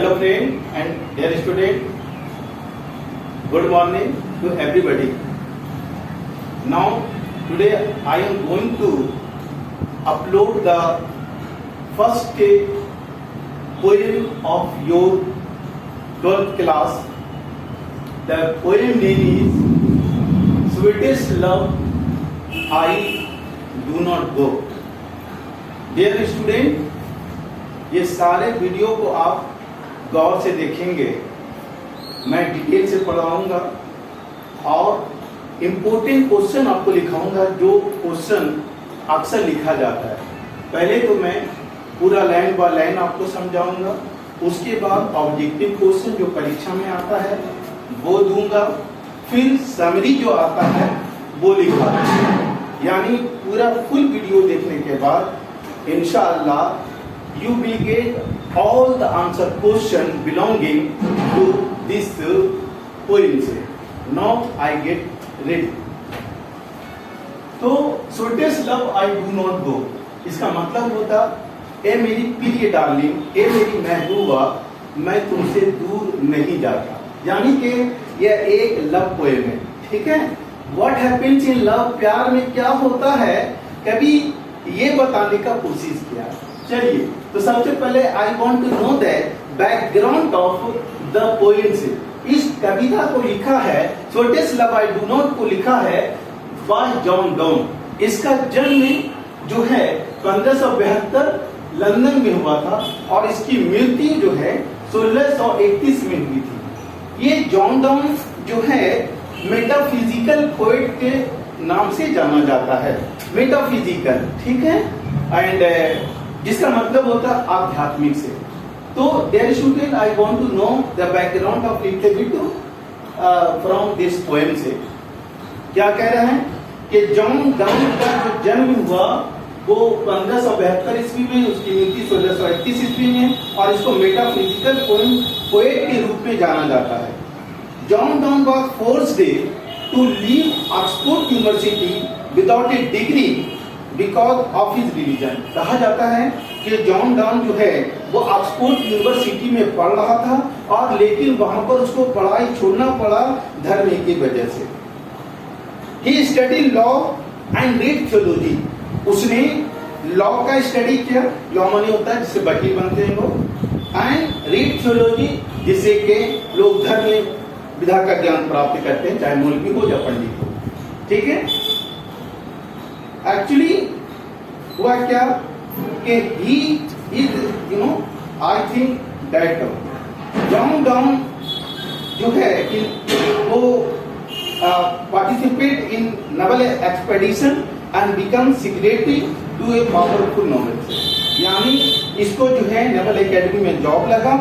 Hello friend and dear student, good morning to everybody. Now today I am going to upload the first poem of your 12th class. The poem name is Sweetest Love I Do Not Go. Dear student, ये सारे video को आप गौर से देखेंगे, मैं detail से पढ़ाऊंगा और इम्पोर्टेंट क्वेश्चन आपको लिखाऊंगा जो क्वेश्चन अक्सर लिखा जाता है। पहले तो मैं पूरा लाइन बाय लाइन आपको समझाऊंगा, उसके बाद ऑब्जेक्टिव क्वेश्चन जो परीक्षा में आता है वो दूंगा, फिर समरी जो आता है वो लिखा। यानी पूरा फुल वीडियो देखने के बाद इंशाअल्लाह you will get all the answer question belonging to this poem. Now I get ready. तो sweetest love I do not go, इसका मतलब होता ए मेरी प्रिय डार्लिंग, ए मेरी महबूबा, मैं तुमसे दूर नहीं जाता। यानी कि यह एक लव पोएम है, ठीक है। What happens in love, प्यार में क्या होता है, कभी ये बताने का कोशिश किया। चलिए, तो सबसे पहले I want to know the background of the poem. इस कविता को लिखा है, sweetest love I do not को लिखा है बाय जॉन डाउन। इसका जन्म जो है 1572 लंदन में हुआ था और इसकी मृत्यु जो है 1631 में हुई थी। ये जॉन डाउन जो है मेटाफिजिकल पोएट के नाम से जाना जाता है, मेटाफिजिकल, ठीक है, एंड जिसका मतलब होता है आध्यात्मिक से। तो dear student I want to know the background of little bit from this poem से। क्या कह रहे हैं कि जॉन डाउन का जो जन्म हुआ वो 1572 ईस्वी में, उसकी मृत्यु 1631 ईस्वी में, और इसको मेटाफिजिकल पोएट के रूप में जाना जाता है। John Donne was forced to leave Oxford University without a degree because of his religion. कहा जाता है कि जॉन डाउन जो है वो ऑक्सफोर्ड यूनिवर्सिटी में पढ़ रहा था और लेकिन वहां पर उसको पढ़ाई छोड़ना पड़ा धर्म की वजह से। He study law and read theology. उसने लॉ का स्टडी किया, लॉ माने होता है जिससे वकील बनते हैं लोग, एंड रीड थियोलॉजी जिससे कि लोग धर्म में विधा का ज्ञान प्राप्त करते हैं, चाहे मौलवी हो या पंडित हो, ठीक है। एक्चुअली हुआ क्या कि he is I think that John Donne जो है वो participate in naval expedition and become secretary to a powerful knowledge. यानी इसको जो है नेवल एकेडमी में जॉब लगा,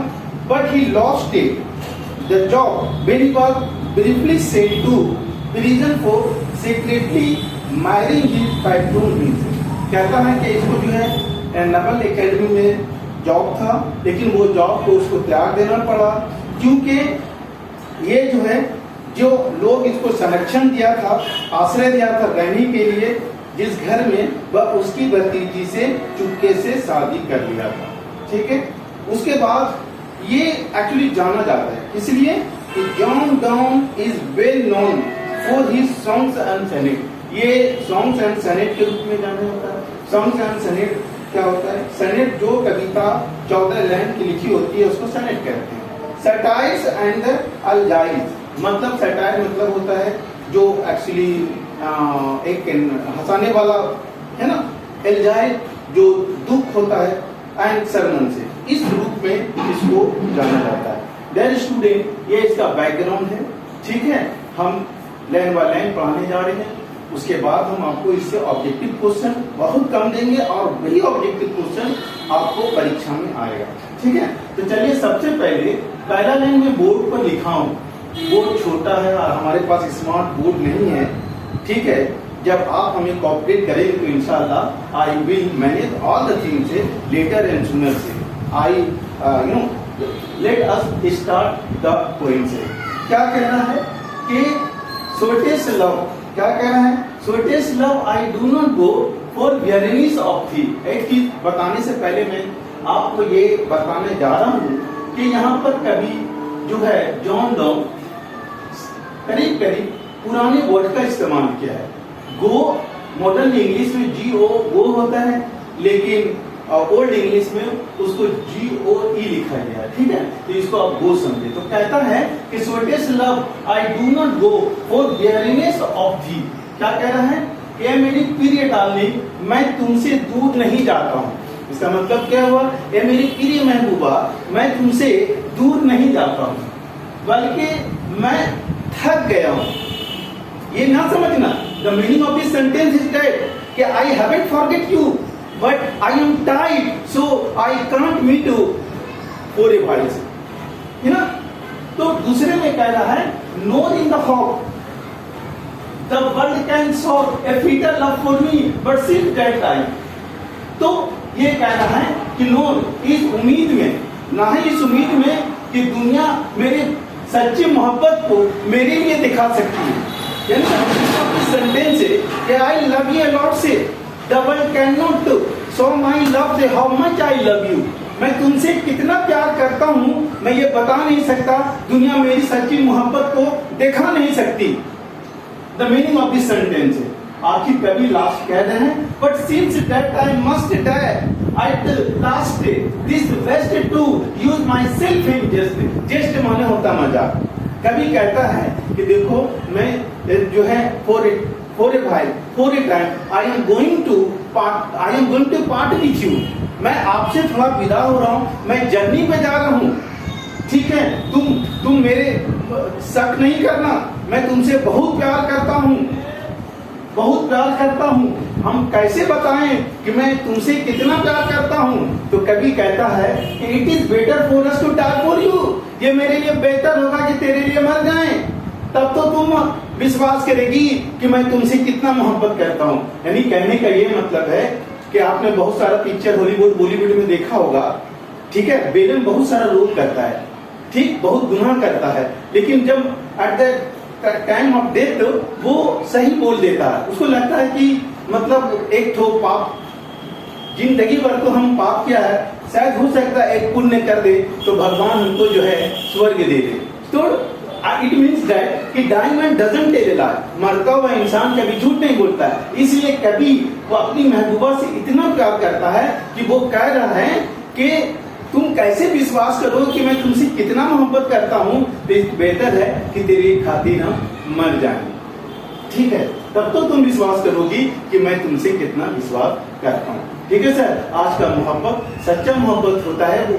but he lost the job when he was briefly sent to prison for secretly marrying his patron means. कहता है कि इसको जो है नेवल एकेडमी में जॉब था, लेकिन वो जॉब को उसको त्याग देना पड़ा क्योंकि ये जो है जो लोग इसको संरक्षण दिया था, आश्रय दिया था रहने के लिए जिस घर में, वह उसकी भतीजी से चुपके से शादी कर लिया था, ठीक है। उसके बाद ये एक्चुअली जाना जाता है इसलिए John Donne is well known for his songs and sonnet. ये सॉन्ग्स एंड सोनेट के रूप में जाना जाता है। सॉन्ग्स एंड सोनेट क्या होता है? सोनेट जो कविता 14 लाइन की लिखी होती है उसको सोनेट कहते हैं। सटायर्स एंड अलजाइज, मतलब सटायर मतलब होता है जो एक्चुअली एक हंसाने वाला है ना, एल्जाइज जो दुख होता है, एंड सरमन से, इस रूप में इसको जाना जाता है। डियर स्टूडेंट, ये इसका बैकग्राउंड है, ठीक है। हम लाइन बाय लाइन पढ़ाने जा रहे हैं, उसके बाद हम आपको इससे ऑब्जेक्टिव क्वेश्चन बहुत कम देंगे और वही ऑब्जेक्टिव क्वेश्चन आपको परीक्षा में आएगा, ठीक है। तो चलिए सबसे पहले पहला लाइन में बोर्ड पर लिखा हूं, बोर्ड छोटा है और हमारे पास स्मार्ट बोर्ड नहीं है, ठीक है। जब आप हमें कोऑपरेट करेंगे तो इंशाल्लाह I will manage all the things later and sooner से। I let us start the poem से। क्या कहना है कि स्वीटेस्ट लव, क्या कह रहा है? Sweetest love I do not go for weariness of thee. एक चीज बताने से पहले मैं आपको ये बताने जा रहा हूँ कि यहाँ पर कभी जो है जॉन डॉ करीब करीब पुराने वर्ड का इस्तेमाल किया है। गो मॉडर्न इंग्लिश में GO गो होता है, लेकिन ओल्ड इंग्लिश में उसको GOE लिखा गया है, ठीक है, तो इसको आप गो समझे। तो कहता है कि sweetest love I do not go for weariness of thee. क्या कह रहा है कि मेरी प्रिय डार्लिंग, मैं तुमसे दूर नहीं जाता हूँ। इसका मतलब क्या हुआ, ये मेरी प्रिय महबूबा, मैं तुमसे दूर नहीं जाता हूँ, बल्कि मैं थक गया हूँ। ये ना समझना, the meaning of this sentence is that कि I haven't forget you but I am टाइड so I can't meet you for a while, है ना। तो दूसरे में कह रहा है nor in the hope the world can show a fitter love for me but सिर्फ दैट टाइम। तो ये कह रहा है कि नोर इस उम्मीद में, ना ही इस उम्मीद में कि दुनिया मेरे सच्ची मोहब्बत को मेरे लिए दिखा सकती है। सेंटेंस है कि I love you a lot so the world can not show my love so how much I love you. मैं तुमसे कितना प्यार करता हूँ मैं ये बता नहीं सकता, दुनिया मेरी सच्ची मोहब्बत को दिखा नहीं सकती। The meaning of this sentence है, आखिर कभी लास्ट कह रहे हैं but since that I must die at last this best to use my self in jest. Jest माने होता मजाक। कभी कहता है कि देखो मैं जो है for a time I am going to part with you. मैं आपसे थोड़ा विदा हो रहा हूँ, मैं जर्नी पे जा रहा हूँ, ठीक है, तुम मेरे शक नहीं करना, मैं तुमसे बहुत प्यार करता हूँ, बहुत प्यार करता हूँ। हम कैसे बताएं कि मैं तुमसे कितना प्यार करता हूँ। तो कभी कहता है कि it is better for us to die for you, ये मेरे लिए बेहतर होगा कि तेरे लिए मर जाएं, तब तो तुम विश्वास करेगी कि मैं तुमसे कितना मोहब्बत करता हूँ। यानी कहने का ये मतलब है कि आपने बहुत सारा पिक्चर हॉलीवुड बॉलीवुड में देखा होगा, ठीक है, विलेन बहुत सारा रोल करता है, ठीक, बहुत गुनाह करता है, लेकिन जब at the time of death वो सही बोल देता है। उसको लगता है कि मतलब एक ठो पाप, जिंदगी भर तो हम पाप किया है, शायद हो सकता है एक पुण्य कर दे तो भगवान हमको जो है स्वर्ग दे दे। तो इट मीन्स दैट कि डायमंड डजंट टेल लाई, मरता हुआ इंसान कभी झूठ नहीं बोलता है। इसलिए कभी वो अपनी महबूबा से इतना प्यार करता है कि वो कह रहा है कि तुम कैसे विश्वास करो कि मैं तुमसे कितना मोहब्बत करता हूँ, तो बेहतर है कि तेरी खातिर हम मर जाएं, ठीक है, तब तो तुम विश्वास करोगी कि मैं तुमसे कितना विश्वास करता हूँ। ठीक है सर, आज का मोहब्बत सच्चा मोहब्बत होता है, वो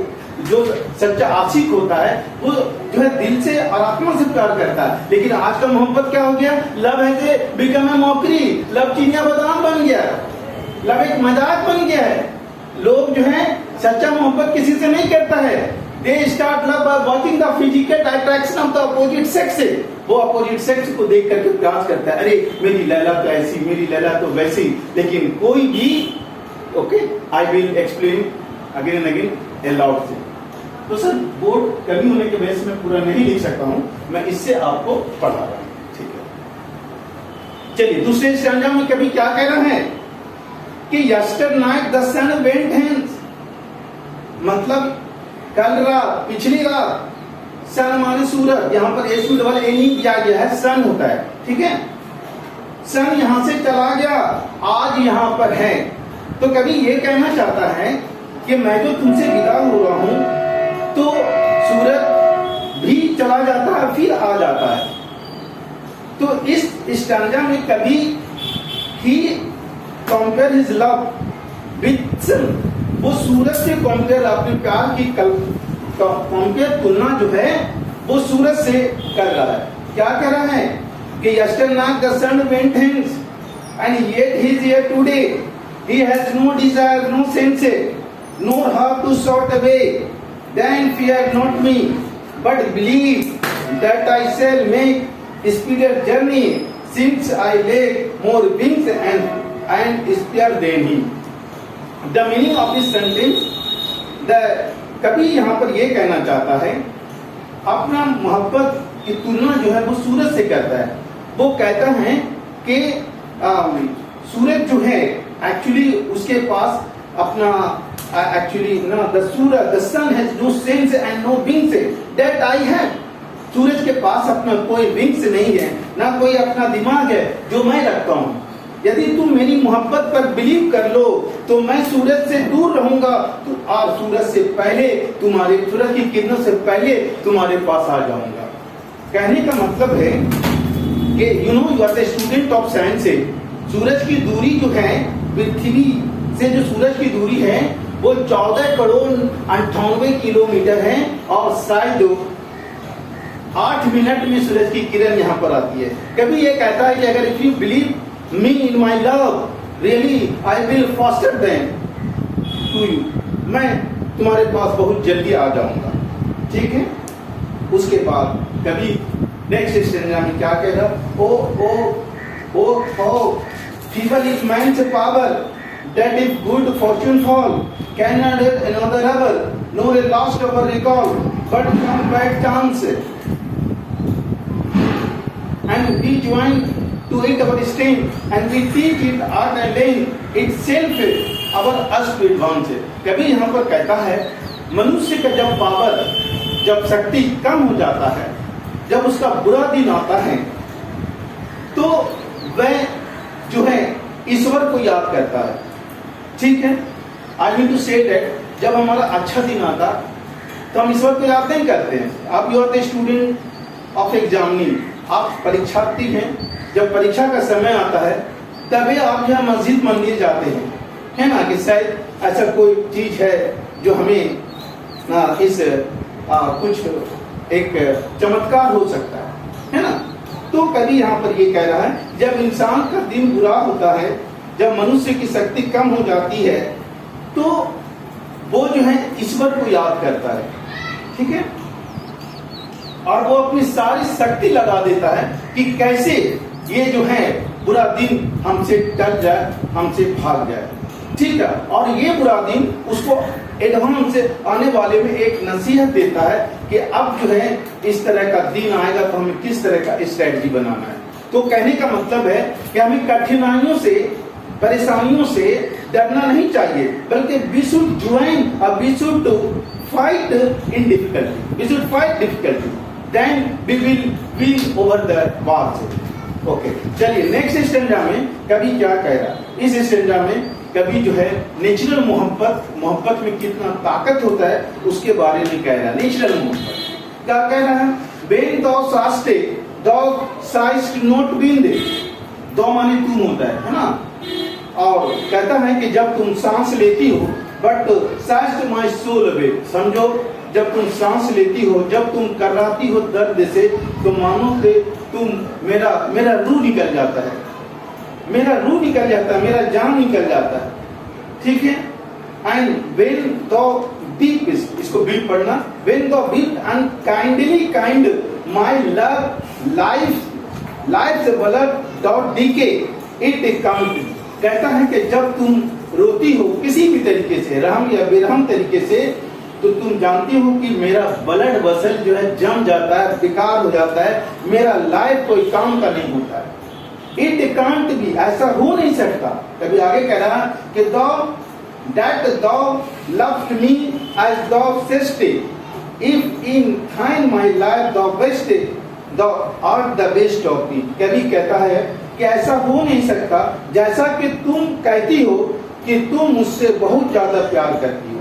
जो सच्चा आशिक होता है वो जो है दिल से और आत्मा से प्यार करता है। लेकिन आज का मोहब्बत क्या हो गया, लव है बिकम ए मॉकरी, लव चिनिया बदनाम बन गया, लव एक मजाक बन गया है। लोग जो है सच्चा मोहब्बत किसी से नहीं करता है, they start love by watching the physical attraction of the opposite sex. वो अपोजिट सेक्स को देख करके प्यार करता है, अरे मेरी लैला तो ऐसी, मेरी लैला तो वैसी। लेकिन कोई भी okay, I will explain again and again allowed से। तो सर बोर्ड कमी होने के वजह से मैं पूरा नहीं लिख सकता हूं, मैं इससे आपको पढ़ा रहा हूं, ठीक है। चलिए दूसरे स्टैंजा में कभी क्या कह रहा है कि yesternight the sun went hence, मतलब कल रात, पिछली रात, सन माने सूरज, यहाँ पर एस डबल एन किया गया है, सन होता है, ठीक है, सन यहां से चला गया, आज यहां पर है। तो कभी ये कहना चाहता है कि मैं जो तुमसे विदा हो रहा हूं तो सूरज भी चला जाता है फिर आ जाता है। तो इस स्टैंजा में कभी ही कंपेयर हिज लव विद सन, वो सूरज से कंपेयर, अपने प्यार की कंपेयर तुलना जो है वो सूरज से कर रहा है। क्या कह रहा है कि yesternight the sun went hence and yet he is here today, he has no desire, no sense, nor heart to sort away. Then fear not me, but believe that I shall make speedier journey, since I lack more wings and spear than he. The meaning of this sentence, कभी यहाँ पर ये कहना चाहता है, अपना मोहब्बत की तुलना जो है वो सूरज से करता है। वो कहता है कि सूरज जो है एक्चुअली उसके पास अपना actually no, the sun has no sense and no wings that I have. सूरज के पास अपना कोई विंग्स नहीं है, ना कोई अपना दिमाग है जो मैं रखता हूँ। यदि तुम मेरी मोहब्बत पर बिलीव कर लो तो मैं सूरज से दूर रहूंगा और सूरज से पहले तुम्हारे, सूरज की किरणों से पहले तुम्हारे पास आ जाऊंगा। कहने का मतलब है कि you know you are the student of science है, सूरज की दूरी जो है, पृथ्वी से जो सूरज की दूरी है वो 14 करोड़ 98 किलोमीटर है और शायद 8 मिनट में सूरज की किरण यहाँ पर आती है। कभी ये कहता है कि अगर if you believe me in my love really I will faster than to you, मैं तुम्हारे पास बहुत जल्दी आ जाऊंगा। ठीक है, उसके बाद कभी नेक्स्ट स्टेज में क्या कह रहा, ओ feeble is man's power, that if good fortune fall, cannot another ever, nor a lost ever recall, but some bad chance, and we join to it our strength, and we teach it art and then itself our us to advance. कभी यहाँ पर कहता है मनुष्य का जब power, जब शक्ति कम हो जाता है, जब उसका बुरा दिन आता है, तो वह जो है ईश्वर को याद करता है। ठीक है, I mean to say that जब हमारा अच्छा दिन आता तो हम ईश्वर को याद नहीं करते हैं। आप you are the student of examining, आप परीक्षार्थी हैं, जब परीक्षा का समय आता है तभी आप यहाँ मस्जिद मंदिर जाते हैं, है ना, कि शायद ऐसा कोई चीज है जो हमें कुछ एक चमत्कार हो सकता है ना। तो कभी यहाँ पर ये कह रहा है जब इंसान का दिन बुरा होता है, जब मनुष्य की शक्ति कम हो जाती है, तो वो जो है ईश्वर को याद करता है। ठीक है, और वो अपनी सारी शक्ति लगा देता है कि कैसे ये जो है बुरा दिन हमसे टल जाए, हमसे भाग जाए। ठीक है, और ये बुरा दिन उसको एडवांस से आने वाले में एक नसीहत देता है कि अब जो है इस तरह का दिन आएगा तो हमें किस तरह का स्ट्रेटजी बनाना है। तो कहने का मतलब है कि हमें कठिनाइयों से, परेशानियों से डरना नहीं चाहिए, बल्कि वी शुड ज्वाइन और we should fight in difficulty, we should fight difficulty, then we will win over the wars. Okay, चलिए नेक्स्ट स्टेंजा में कभी क्या कह रहा है। इस स्टेंजा में कभी जो है नेचुरल मोहब्बत में कितना ताकत होता है उसके बारे में कह रहा है। नेचुरल मोहब्बत क्या कह रहा है, वेन दो सास्टे दो साइस्ट नोट बिन दे, दो माने तुम होता है ना, और कहता है कि जब तुम सांस लेती हो, बट साइस्ट माई सोल अवे, समझो जब तुम सांस लेती हो, जब तुम कराती हो दर्द से, तो मानो कि तुम मेरा रूह निकल जाता है, मेरा रूह निकल जाता है, मेरा जान निकल जाता है। ठीक है, एंड वेन दो डीप, इसको बीट पढ़ना, when thou beat and kindly kind my love life so blood dot decay it count. कहता है कि जब तुम रोती हो किसी भी तरीके से, रहम या बेरहम तरीके से, तो तुम जानती हो कि मेरा ब्लड वेसल जो है जम जाता है, बेकार हो जाता है, मेरा लाइफ कोई काम का नहीं होता है। इट कांट बी, ऐसा हो नहीं सकता। कभी आगे कह रहा कि दो दैट दो loved me as thou sayest, if in thine my life thou best thou are the best of me. कभी कहता है कि ऐसा हो नहीं सकता जैसा कि तुम कहती हो कि तुम मुझसे बहुत ज्यादा प्यार करती हो।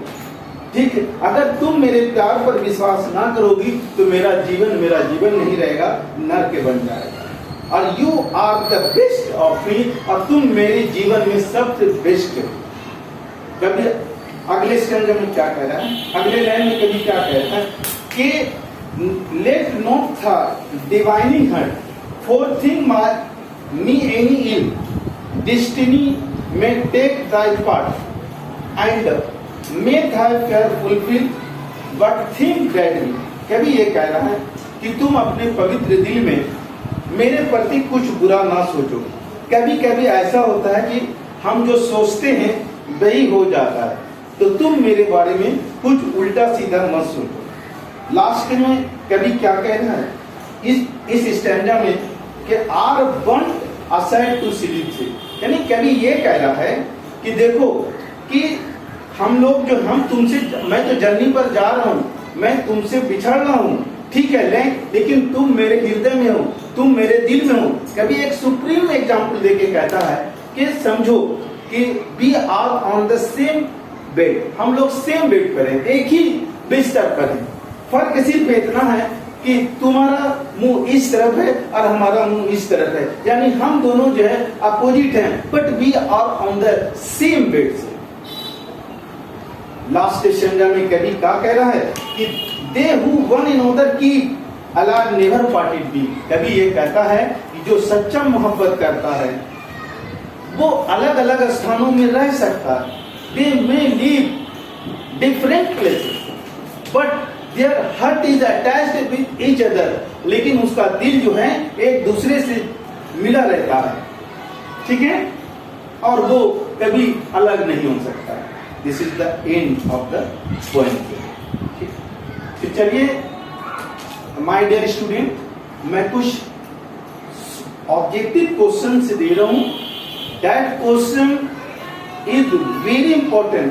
ठीक है, अगर तुम मेरे प्यार पर विश्वास ना करोगी तो मेरा जीवन नहीं रहेगा, नर्क बन जाएगा। और you are the best of me, और तुम मेरे जीवन में सबसे बेस्ट हो। कभी अगले स्टेंजा में क्या कह रहा है, अगले लाइन में कभी क्या कहता है कि let not the divining her for thing me any ill destiny में take thy part and make high fair fulfil but think deadly. कभी ये कह रहा है कि तुम अपने पवित्र दिल में मेरे प्रति कुछ बुरा ना सोचो। कभी कभी ऐसा होता है कि हम जो सोचते हैं वही हो जाता है, तो तुम मेरे बारे में कुछ उल्टा सीधा मत सोचो। लास्ट में कभी क्या कह रहा है इस स्टैंजा में कि are one aside to sleep से, यानी कभी ये कह रहा है कि देखो कि हम लोग जो हम तुमसे, मैं तो जर्नी पर जा रहा हूँ, मैं तुमसे बिछड़ रहा हूँ, ठीक है, लेकिन तुम मेरे हृदय में हो, तुम मेरे दिल में हो। कभी एक सुप्रीम एग्जाम्पल देके कहता है कि समझो कि we are on the same bed, हम लोग सेम बेड पर हैं, एक ही बिस्तर पर हैं। फर्क सिर्फ इतना है कि तुम्हारा मुंह इस तरफ है और हमारा मुंह इस तरफ है, यानी हम दोनों जो है अपोजिट हैं, but we are on the same bed. Last stanza में कवि क्या कह रहा है कि दे हु वन अनदर की अल्लाह नेवर पार्टेड बी। कवि ये कहता है कि जो सच्चा मोहब्बत करता है वो अलग अलग स्थानों में रह सकता है, they may live different places but their heart is attached with each other, लेकिन उसका दिल जो है एक दूसरे से मिला रहता है, ठीक है, और वो कभी अलग नहीं हो सकता। This is the end of the poem. तो चलिए माय डियर स्टूडेंट, मैं कुछ ऑब्जेक्टिव क्वेश्चन दे रहा हूं। That question is very important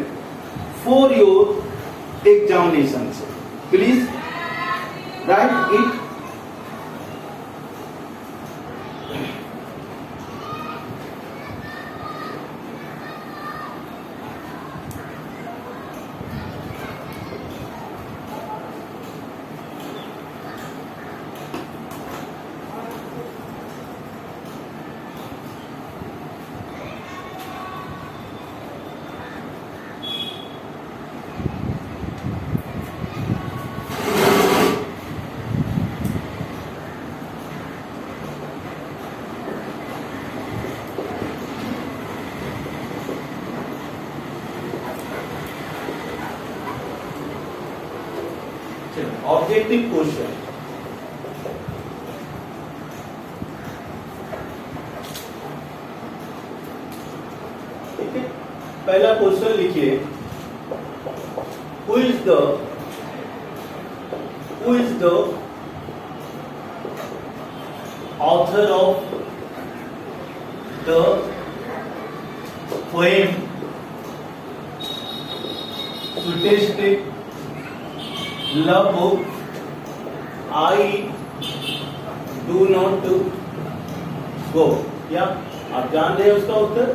for your examination. Please right it. Objective question, ठीक है। पहला क्वेश्चन लिखिए, who is the author of the poem sweetest love book I do not गो। या आप जान रहे हैं उसका उत्तर?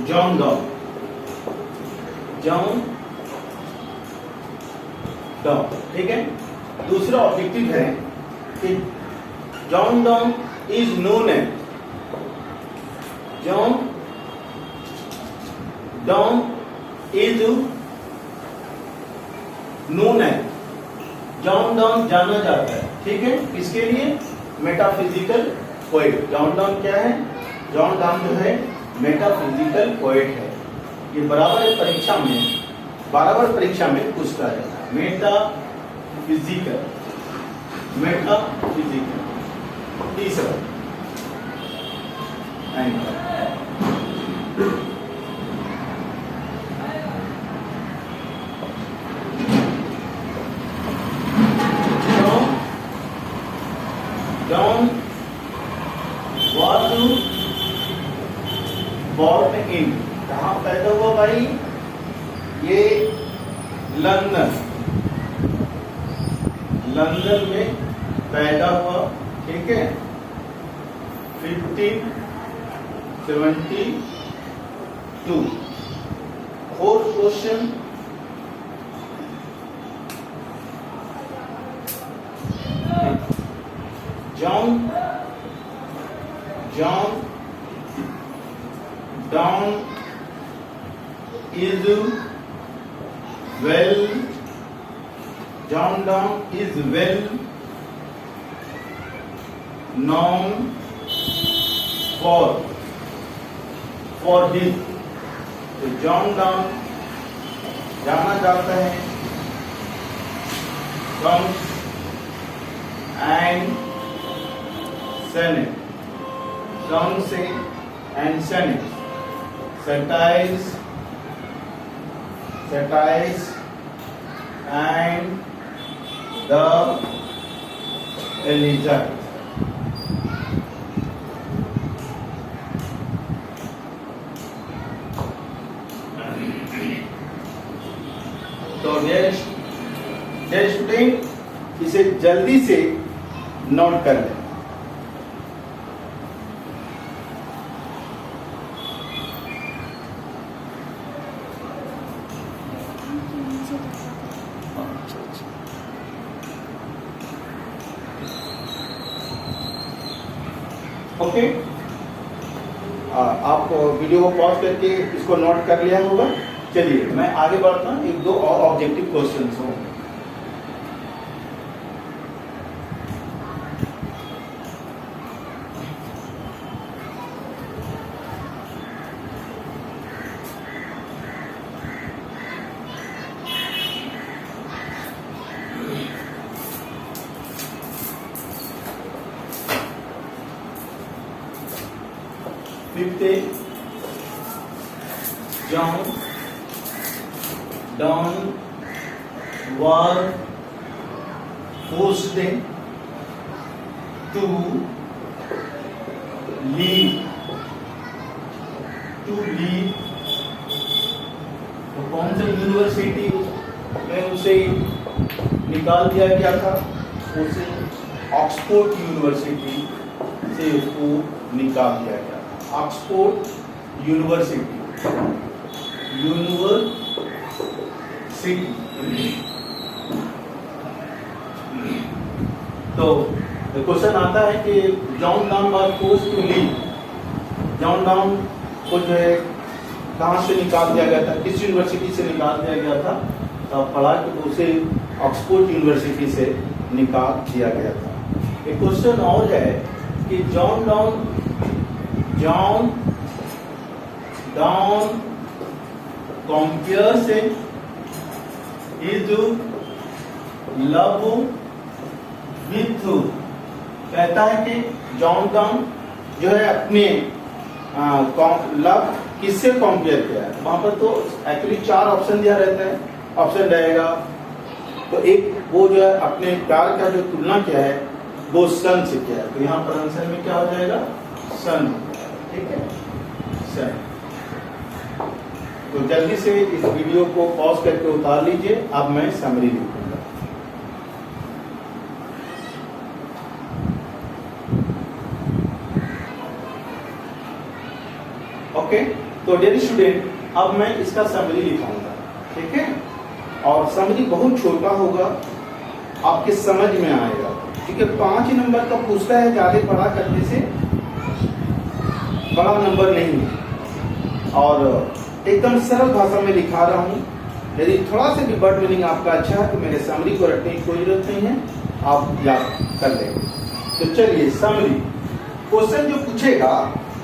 John Donne. ठीक है। दूसरा ऑब्जेक्टिव है कि John Donne is known as, John Donne is known है, जॉन डॉन जाना जाता है, ठीक है। इसके लिए मेटाफिजिकल पोएट। जॉन डॉन क्या है? जॉन डॉन जो है मेटाफिजिकल पोएट है। ये बराबर परीक्षा में पूछता है। मेटाफिजिकल। तीसरा John was born in, कहाँ पैदा हुआ भाई? ये लंदन में पैदा हुआ, ठीक है, 1572। Fourth question, John Donne is well known for his, तो जॉन डॉन जाना जाता है songs and sonnet, songs and sonnets, satires and the elegiacs. तो डियर स्टूडेंट इसे जल्दी से नोट कर लें। ओके, आप वीडियो को पॉज करके इसको नोट कर लिया होगा। चलिए मैं आगे बढ़ता हूँ, एक दो और ऑब्जेक्टिव क्वेश्चंस होंगे। Fifth, John was forced to leave तो कौन सा यूनिवर्सिटी में उसे निकाल दिया गया था? उसे ऑक्सफोर्ड यूनिवर्सिटी से उसको निकाल दिया गया। ऑक्सफोर्ड यूनिवर्सिटी तो क्वेश्चन आता है कि John Donne was forced to leave. John Donne को जो है कहाँ से निकाल दिया गया था, किस यूनिवर्सिटी से निकाल दिया गया था? तो पढ़ा कि उसे ऑक्सफोर्ड यूनिवर्सिटी से निकाल दिया गया था। एक क्वेश्चन और है कि John down compares his love with, कहता है कि जॉन डाउन जो है अपने लव किससे कंपेयर किया है। वहां पर तो एक्चुअली 4 ऑप्शन दिया रहता है। ऑप्शन रहेगा तो एक वो जो है अपने प्यार का जो तुलना किया है वो सन से किया है, तो यहाँ पर आंसर में क्या हो जाएगा? सन। ठीक है, सन। तो जल्दी से इस वीडियो को पॉज करके उतार लीजिए। अब मैं समरी लिखूंगा। ओके, तो डियर स्टूडेंट अब मैं इसका समरी लिखाऊंगा। ठीक है, और समरी बहुत छोटा होगा, आपके समझ में आएगा। ठीक है, 5 नंबर का पूछता है, ज्यादा पढ़ा करने से बड़ा नंबर नहीं है। और एकदम सरल भाषा में लिखा रहा हूँ। यदि थोड़ा सा भी वर्ड मीनिंग आपका अच्छा है तो मेरे समरी को रखने की कोई जरूरत नहीं है, आप याद कर लेंगे। तो चलिए समरी। क्वेश्चन जो पूछेगा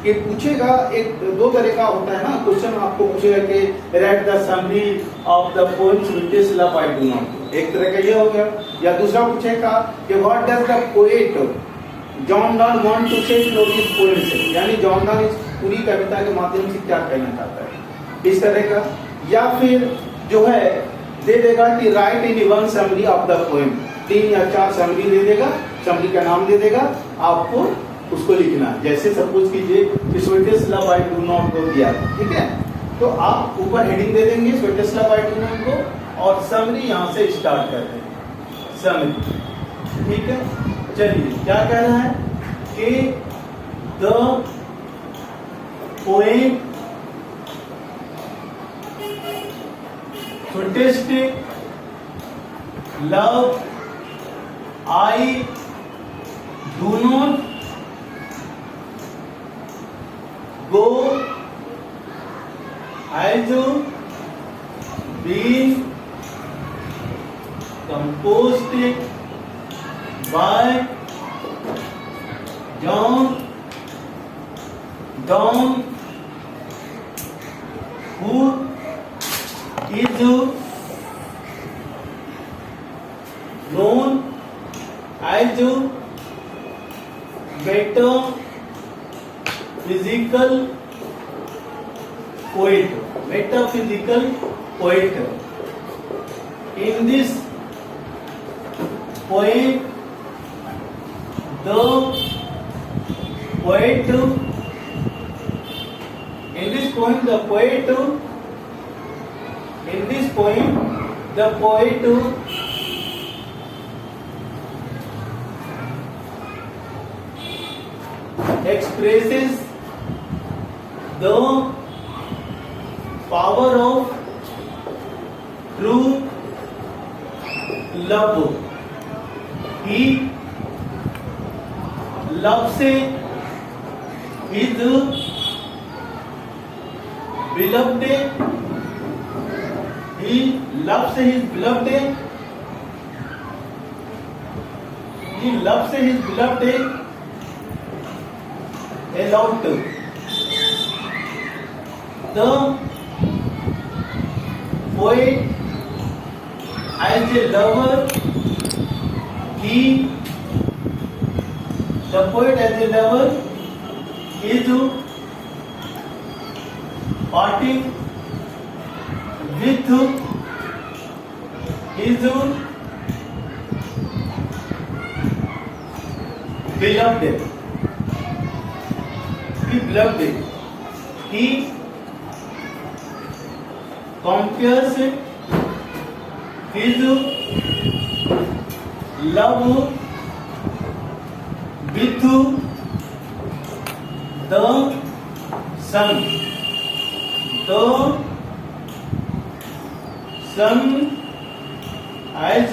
ये पूछेगा एक 2 तरह का होता है ना। क्वेश्चन आपको पूछेगा कि right the summary of the poem sweetest love I do not, एक तरह का ये हो गया। या दूसरा पूछेगा कि what does the poet John Donne want to say through his poems, यानी जॉन डाउन इस पूरी कविता के माध्यम से क्या कहना चाहता है, इस तरह का। या फिर जो है दे देगा कि right in one summary of the poem, 3 या 4 समरी दे देगा, समरी का नाम दे देगा, आपको उसको लिखना है। जैसे सपोज कीजिए sweetest love I do not को दिया, ठीक है, तो आप ऊपर हेडिंग दे देंगे sweetest love I do not को, और समरी यहाँ से स्टार्ट कर देंगे समरी। ठीक है, चलिए क्या कह रहा है कि the poem sweetest love I do not go has been composed by John Donne, who is known as metaphysical poet. Metaphysical poet. In this poem, the poet the poet expresses the power of true love. He loves his beloved. He loves his beloved. He loves his beloved a lot. The poet, as a lover, the poet as a lover is parting with his beloved. He compares his love with the sun. The sun has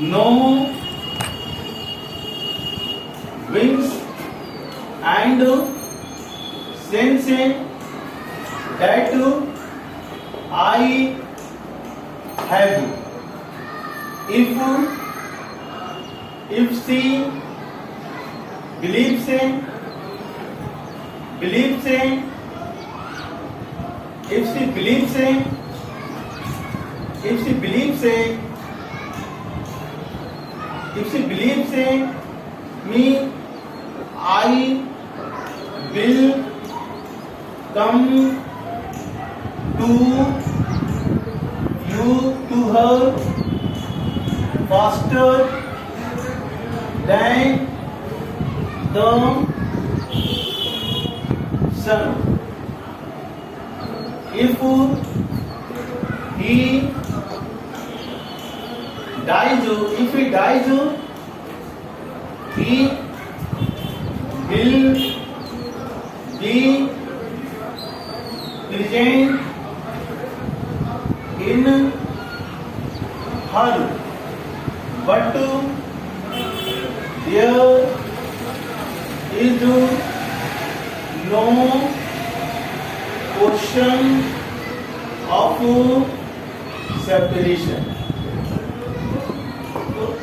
no wings and sense that I have. If she believes me, I will come to her faster than the sun. If he dies, he will be present in her, but there is no question of separation.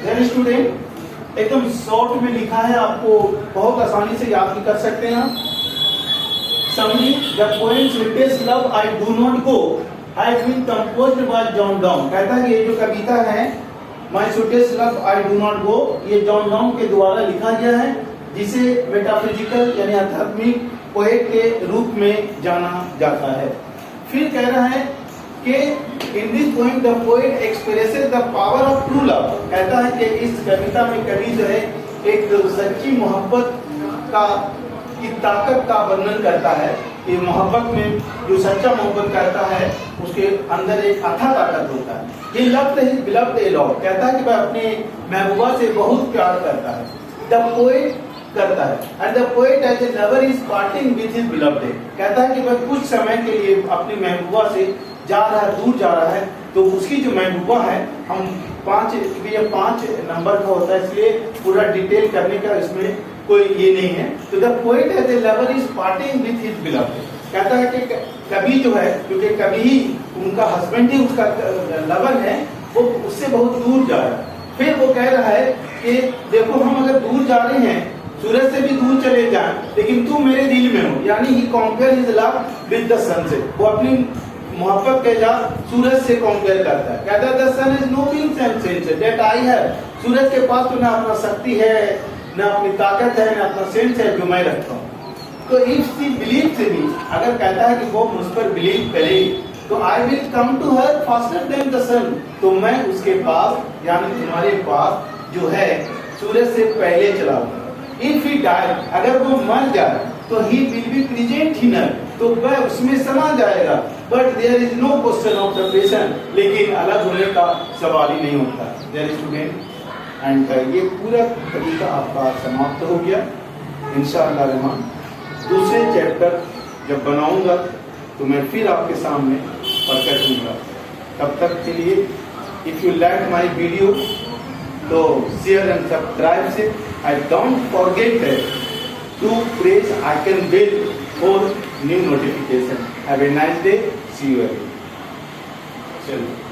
Dear student एकदम short में लिखा है, आपको बहुत आसानी से याद भी कर सकते हैं आप। Summary the poems retells love I do not go has been composed by John Donne. कहता है ये जो कविता है my sweetest love I do not go, ये जॉन डाउन के द्वारा लिखा गया है, जिसे मेटाफिजिकल यानी आध्यात्मिक पोएट के रूप में जाना जाता है। फिर कह रहा है कि in this poem the poet expresses the power of true love. कहता है कि इस कविता में कवि जो है एक सच्ची मोहब्बत की ताकत का वर्णन करता है। ये मोहब्बत में जो सच्चा मोहब्बत करता है उसके अंदर एक अथाह ताकत होता है। ये loved his beloved a lot, कहता है कि वह अपने महबूबा से बहुत प्यार करता है। द पोएट करता है and the poet as a lover is parting with his beloved. कहता है कि वह कुछ समय के लिए अपनी महबूबा से जा रहा है, दूर जा रहा है, तो उसकी जो महबूबा है, हम 5 नंबर का होता है इसलिए पूरा डिटेल करने का इसमें कोई ये नहीं है। तो the poet as a lover is parting with his beloved. कहता है कि कवि जो है, क्योंकि कवि ही उनका हस्बैंड ही उसका लवर है, वो उससे बहुत दूर जा रहा है। फिर वो कह रहा है कि देखो हम अगर दूर जा रहे हैं, सूरज से भी दूर चले जाएं, लेकिन तू मेरे दिल में हो। यानी ही compare his love with the sun से, वो अपनी मोहब्बत के साथ सूरज से कंपेयर करता है। कहता है the sun is no wings and sense that I have. सूरज के पास तो ना अपना शक्ति है, ना अपनी ताकत है, ना अपना सेंस है जो मैं रखता हूँ। तो इफ शी बिलीव्स इन मी, अगर कहता है कि वो मुझ पर बिलीव करे, तो I will come to her faster than the sun. तो मैं उसके पास यानी तुम्हारे पास जो है सूरज से पहले चला जाऊंगा। इफ ही डाई, अगर वो मर जाए तो he will be present here, तो वह उसमें समा जाएगा। But there is no question of the patient, लेकिन अलग होने का सवाल ही नहीं होता। देयर स्टूडेंट एंड ये पूरा तरीका आपका समाप्त हो गया। इंशाअल्लाह रहमान दूसरे चैप्टर जब बनाऊंगा तो मैं फिर आपके सामने प्रकट दूंगा। तब तक के लिए if you like my video तो शेयर एंड सब्सक्राइब से। I don't forget to press icon bell for new notification. Have a nice day, see you again. चलो।